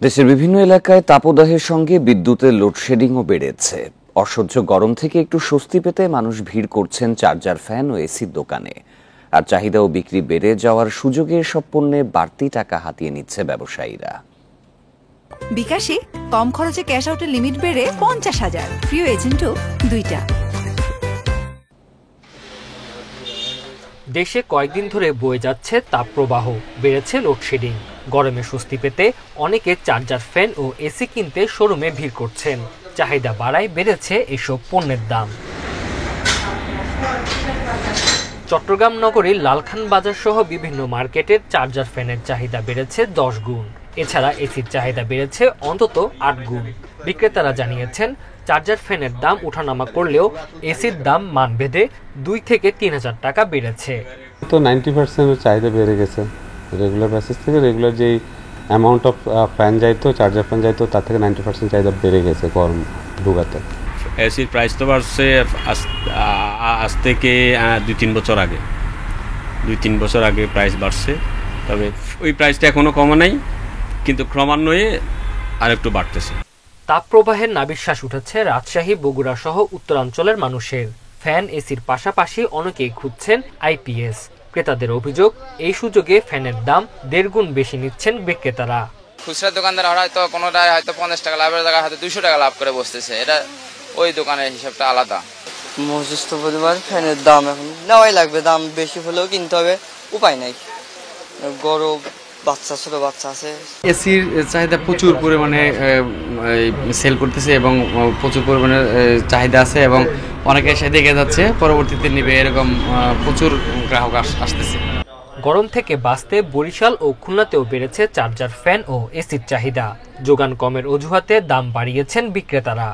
দেশের বিভিন্ন এলাকায় তাপদাহের সঙ্গে বিদ্যুতের লোডশেডিংও বেড়েছে। অসহ্য গরম থেকে একটু স্বস্তি পেতে মানুষ ভিড় করছেন চার্জার ফ্যান ও এসির দোকানে। আর চাহিদা ও বিক্রি বেড়ে যাওয়ার সুযোগে সব পণ্যে বাড়তি টাকা হাতিয়ে নিচ্ছে ব্যবসায়ীরা। বিকাশে কম খরচে ক্যাশ আউটের লিমিট বেড়ে 50,000, প্রিয় এজেন্টও 2টা। দেশে কয়েকদিন ধরে বয়ে যাচ্ছে তাপপ্রবাহ, বেড়েছে লোডশেডিং। গরমে স্বস্তি পেতে অনেকে চার্জার ফ্যান ও এসি কিনতে শোরুমে ভিড় করছেন। চাহিদা বাড়ায় বেড়েছে এসব পণ্যের দাম। চট্টগ্রাম নগরীর লালখান বাজার সহ বিভিন্ন মার্কেটের চার্জার ফ্যানের চাহিদা বেড়েছে 10 গুণ। এছাড়া এসির চাহিদা বেড়েছে অন্তত 8 গুণ। বিক্রেতারা জানিয়েছেন, চার্জার ফ্যানের দাম ওঠানামা করলেও এসির দাম মানভেদে 2 থেকে 3,000 টাকা বেড়েছে। তো 90% চাহিদা বেড়ে গেছে। রেগুলার বেসিস থেকে রেগুলার যেই অ্যামাউন্ট অফ ফ্যান যাইতো, চার্জার ফ্যান যাইতো, তার থেকে 90% চাহিদা বেড়ে গেছে গরম ঢুকাতে। এসির প্রাইস তো বাড়ছে আজ থেকে 2-3 বছর আগে। 2-3 বছর আগে প্রাইস বাড়ছে, তবে ওই প্রাইসটা এখনও কমে নাই, কিন্তু ক্রমান্বয়ে আরেকটু বাড়তেছে। তাপপ্রবাহের নাবিশ্বাস উঠেছে রাজশাহী, বগুড়া সহ উত্তরাঞ্চলের মানুষের। ফ্যান এসির পাশাপাশি অনেকেই খুঁজছেন আইপিএস। ক্রেতাদের অভিযোগ, এই সুযোগে ফ্যানের দাম 1.5 গুণ বেশি নিচ্ছেন বিক্রেতারা। খুচরা দোকানদার হয়তো কোনোটায় হয়তো 50 টাকা লাভের জায়গায় হয়তো 200 টাকা লাভ করে বসতেছে। এটা ওই দোকানের হিসাবটা আলাদা। মজুস্ত পরিবার ফ্যানের দাম এখন নেওয়াই লাগবে, দাম বেশি হলেও কিনতে হবে, উপায় নাই। গরম বাচ্চা, ছোট বাচ্চা আছে। এসির চাহিদা প্রচুর পরিমাণে সেল করতেছে এবং প্রচুর পরিমাণে চাহিদা আছে এবং অনেকে এসে দেখে যাচ্ছে, পরবর্তীতে নেবে, এরকম প্রচুর গ্রাহক আসতেছে। গরম থেকে বাঁচতে বরিশাল ও খুলনাতেও বেড়েছে চার্জার ফ্যান ও এসির চাহিদা। যোগান কমের অজুহাতে দাম বাড়িয়েছেন বিক্রেতারা।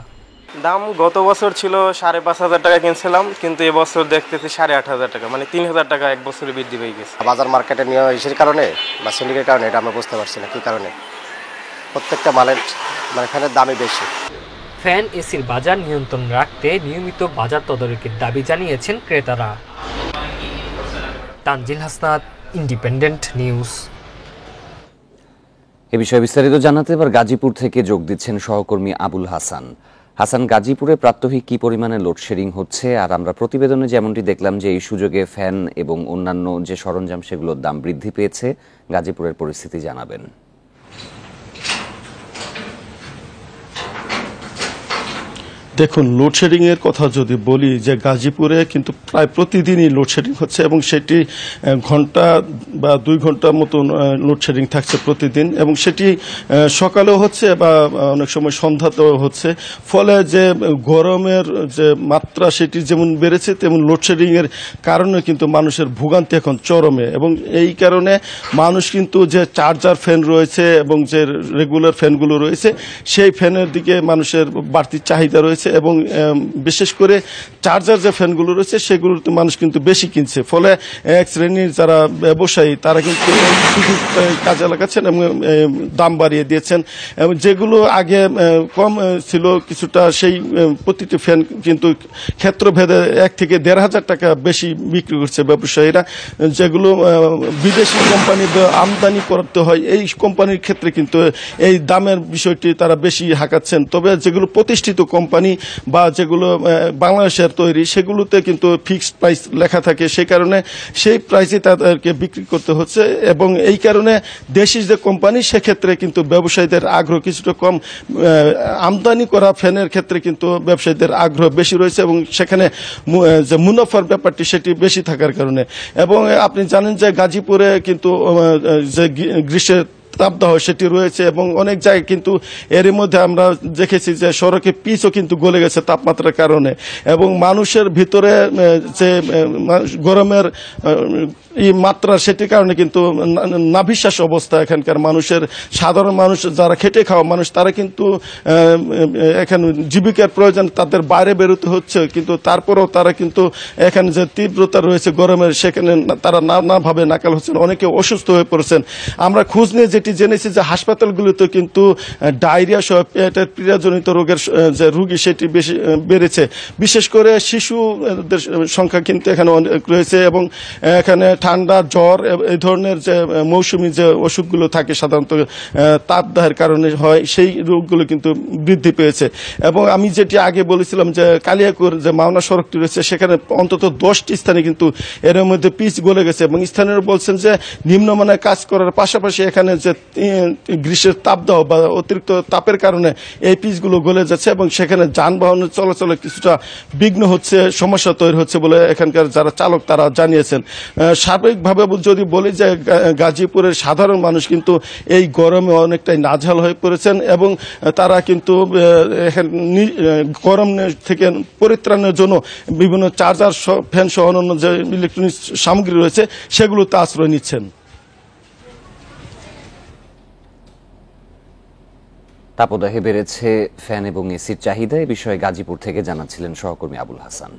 দাম গত বছর ছিল 5,500 টাকা কিনছিলাম, কিন্তু এবছর দেখতেছি 8,500 টাকা, মানে 3,000 টাকা এক বছরে বৃদ্ধি পেয়ে গেছে। বাজার মার্কেটে নিয়ে ইসের কারণে বা সিন্ডিকের কারণে এটা আমরা বুঝতে পারছি না কি কারণে। প্রত্যেকটা মালের মানে ফ্যানের দামই বেশি। ফ্যান এসির বাজার নিয়ন্ত্রণ রাখতে নিয়মিত বাজার তদারকির দাবি জানিয়েছেন ক্রেতারা। Tanzil Hasnat, independent news. এ বিষয়ে বিস্তারিত জানাতে এবার গাজীপুর থেকে যোগ দিচ্ছেন সহকর্মী আবুল হাসান। হাসান, গাজীপুরে প্রাত্যহিক কি পরিমাণে লোডশেডিং হচ্ছে? আর আমরা প্রতিবেদনে যেমনটি দেখলাম যে এই সুযোগে ফ্যান এবং অন্যান্য যে সরঞ্জাম সেগুলোর দাম বৃদ্ধি পেয়েছে। গাজীপুরের পরিস্থিতি জানাবেন। দেখুন, লোডশেডিংয়ের কথা যদি বলি, যে গাজীপুরে কিন্তু প্রায় প্রতিদিনই লোডশেডিং হচ্ছে এবং সেটি ঘন্টা বা 2 ঘন্টার মতো লোডশেডিং থাকছে প্রতিদিন, এবং সেটি সকালেও হচ্ছে বা অনেক সময় সন্ধ্যাতেও হচ্ছে। ফলে যে গরমের যে মাত্রা সেটি যেমন বেড়েছে, তেমন লোডশেডিংয়ের কারণে কিন্তু মানুষের ভোগান্তি এখন চরমে। এবং এই কারণে মানুষ কিন্তু যে চার্জার ফ্যান রয়েছে এবং যে রেগুলার ফ্যানগুলো রয়েছে, সেই ফ্যানের দিকে মানুষের বাড়তি চাহিদা রয়েছে এবং বিশেষ করে চার্জার যে ফ্যানগুলো রয়েছে সেগুলোতে মানুষ কিন্তু বেশি কিনছে। ফলে এক শ্রেণীর যারা ব্যবসায়ী তারা কিন্তু সুযোগ কাজে লাগাচ্ছেন এবং দাম বাড়িয়ে দিয়েছেন। এবং যেগুলো আগে কম ছিল কিছুটা, সেই প্রতিটি ফ্যান কিন্তু ক্ষেত্রভেদে 1 থেকে 1,500 টাকা বেশি বিক্রি করছে ব্যবসায়ীরা। যেগুলো বিদেশি কোম্পানি আমদানি করতে হয়, এই কোম্পানির ক্ষেত্রে কিন্তু এই দামের বিষয়টি তারা বেশি হাঁকাচ্ছেন। তবে যেগুলো প্রতিষ্ঠিত কোম্পানি বা যেগুলো বাংলাদেশের তৈরি, সেগুলোতে কিন্তু ফিক্সড প্রাইস লেখা থাকে, সেই কারণে সেই প্রাইসে তাদেরকে বিক্রি করতে হচ্ছে। এবং এই কারণে দেশি যে কোম্পানি, সেক্ষেত্রে কিন্তু ব্যবসায়ীদের আগ্রহ কিছুটা কম। আমদানি করা ফ্যানের ক্ষেত্রে কিন্তু ব্যবসায়ীদের আগ্রহ বেশি রয়েছে এবং সেখানে যে মুনাফার ব্যাপারটি সেটি বেশি থাকার কারণে। এবং আপনি জানেন যে গাজীপুরে কিন্তু যে গ্রীষ্মের তাপদাহ সেটি রয়েছে এবং অনেক জায়গায় কিন্তু এরই মধ্যে আমরা দেখেছি যে সড়কে পিচও কিন্তু গলে গেছে তাপমাত্রার কারণে। এবং মানুষের ভিতরে যে গরমের এই মাত্রা, সেটির কারণে কিন্তু নাভিশ্বাস অবস্থা এখানকার মানুষের। সাধারণ মানুষ যারা খেটে খাওয়া মানুষ, তারা কিন্তু এখানে জীবিকার প্রয়োজন, তাদের বাইরে বেরোতে হচ্ছে, কিন্তু তারপরেও তারা কিন্তু এখানে যে তীব্রতা রয়েছে গরমের, সেখানে তারা নাভাবে নাকাল হচ্ছেন, অনেকে অসুস্থ হয়ে পড়েছেন। আমরা খোঁজ নিয়ে যেটি জেনেছি যে হাসপাতালগুলোতে কিন্তু ডায়রিয়া সহ পেটের পীড়াজনিত রোগের যে রোগী সেটি বেশি বেড়েছে। বিশেষ করে শিশুদের সংখ্যা কিন্তু এখানে অনেক রয়েছে এবং এখানে ঠান্ডা, জ্বর এই ধরনের যে মৌসুমী যে অসুখগুলো থাকে সাধারণত তাপদাহের কারণে হয়, সেই রোগগুলো কিন্তু বৃদ্ধি পেয়েছে। এবং আমি যেটি আগে বলেছিলাম যে কালিয়াকৈর যে মাওনা সড়কটি রয়েছে সেখানে অন্তত 10টি স্থানে কিন্তু এর মধ্যে পিচ গলে গেছে এবং স্থানীয়রা বলছেন যে নিম্নমানের কাজ করার পাশাপাশি এখানে যে গ্রীষ্মের তাপদাহ বা অতিরিক্ত তাপের কারণে এই পিচগুলো গলে যাচ্ছে এবং সেখানে যানবাহনের চলাচলে কিছুটা বিঘ্ন হচ্ছে, সমস্যা তৈরি হচ্ছে বলে এখানকার যারা চালক তারা জানিয়েছেন। সার্বিকভাবে যদি বলি যে গাজীপুরের সাধারণ মানুষ কিন্তু এই গরমে অনেকটাই নাজেহাল হয়ে পড়েছেন এবং তারা কিন্তু গরম থেকে পরিত্রাণের জন্য বিভিন্ন চার্জার, ফ্যান সহ অন্যান্য যে ইলেকট্রনিক সামগ্রী রয়েছে সেগুলোতে আশ্রয় নিচ্ছেন। তাপদাহে বেড়েছে ফ্যান এবং এসির চাহিদা, এ বিষয়ে গাজীপুর থেকে জানাচ্ছিলেন সহকর্মী আবুল হাসান।